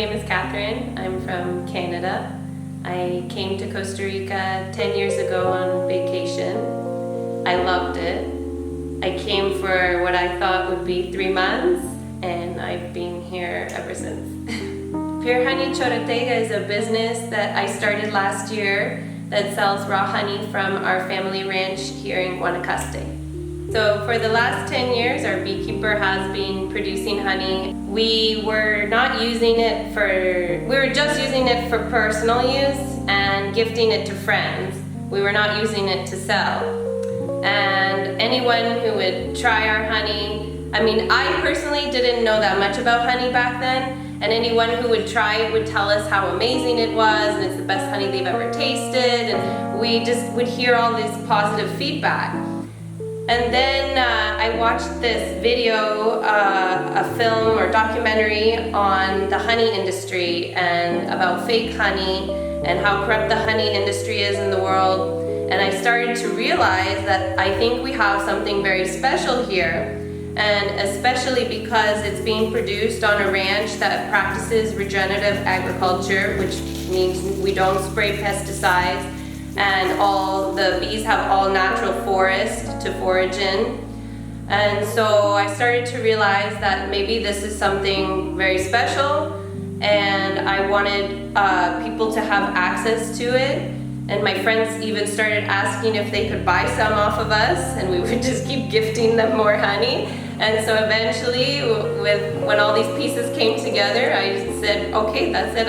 name is Katherine. I'm from Canada. I came to Costa Rica 10 years ago on vacation. I loved it. I came for what I thought would be 3 months, and I've been here ever since. Pure Honey Chorotega is a business that I started last year that sells raw honey from our family ranch here in Guanacaste. So for the last 10 years, our beekeeper has been producing honey. We were just using it for personal use and gifting it to friends. We were not using it to sell. And anyone who would try our honey, I personally didn't know that much about honey back then, and anyone who would try it would tell us how amazing it was and it's the best honey they've ever tasted, and we just would hear all this positive feedback. And then I watched this video, a film or documentary on the honey industry and about fake honey and how corrupt the honey industry is in the world. And I started to realize that I think we have something very special here, and especially because it's being produced on a ranch that practices regenerative agriculture, which means we don't spray pesticides, and all the bees have all natural forest to forage in. And so I started to realize that maybe this is something very special, and I wanted people to have access to it. And my friends even started asking if they could buy some off of us, and we would just keep gifting them more honey. And so eventually, when all these pieces came together, I said, okay, that's it.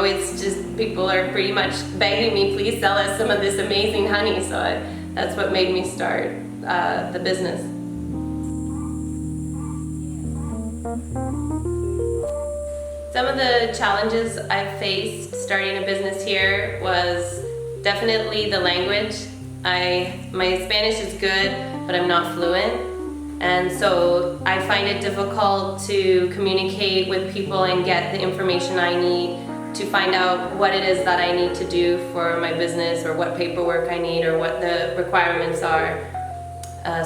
It's just people are pretty much begging me, please sell us some of this amazing honey. So that's what made me start the business. Some of the challenges I faced starting a business here was definitely the language. My Spanish is good, but I'm not fluent. And so I find it difficult to communicate with people and get the information I need to find out what it is that I need to do for my business, or what paperwork I need, or what the requirements are.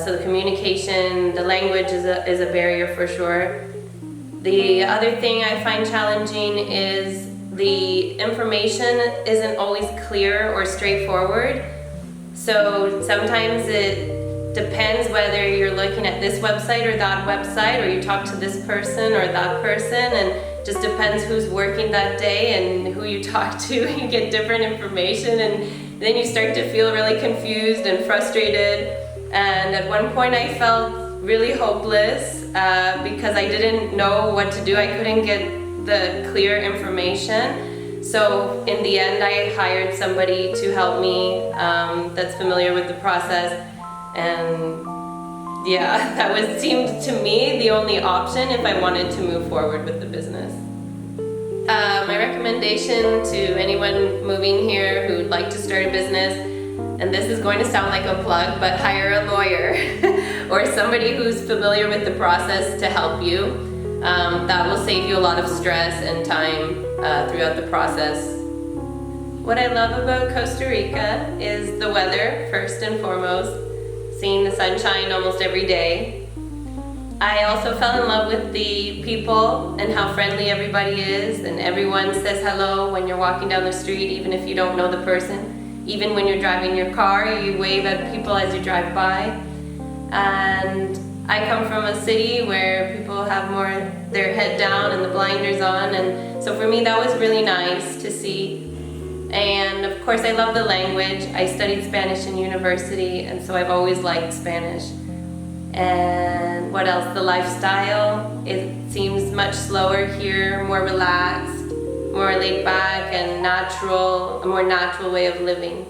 So the communication, the language is a barrier for sure. The other thing I find challenging is the information isn't always clear or straightforward. So sometimes it depends whether you're looking at this website or that website, or you talk to this person or that person, and just depends who's working that day and who you talk to. You get different information, and then you start to feel really confused and frustrated. And at one point I felt really hopeless because I didn't know what to do. I couldn't get the clear information. So in the end, I hired somebody to help me that's familiar with the process. And yeah, that seemed to me the only option if I wanted to move forward with the business. My recommendation to anyone moving here who would like to start a business, and this is going to sound like a plug, but hire a lawyer or somebody who's familiar with the process to help you. That will save you a lot of stress and time throughout the process. What I love about Costa Rica is the weather, first and foremost. Seeing the sunshine almost every day. I also fell in love with the people and how friendly everybody is, and everyone says hello when you're walking down the street, even if you don't know the person. Even when you're driving your car, you wave at people as you drive by. And I come from a city where people have more their head down and the blinders on, and so for me that was really nice to see. And of course I love the language. I studied Spanish in university, and so I've always liked Spanish. And what else? The lifestyle. It seems much slower here, more relaxed, more laid back and natural, a more natural way of living.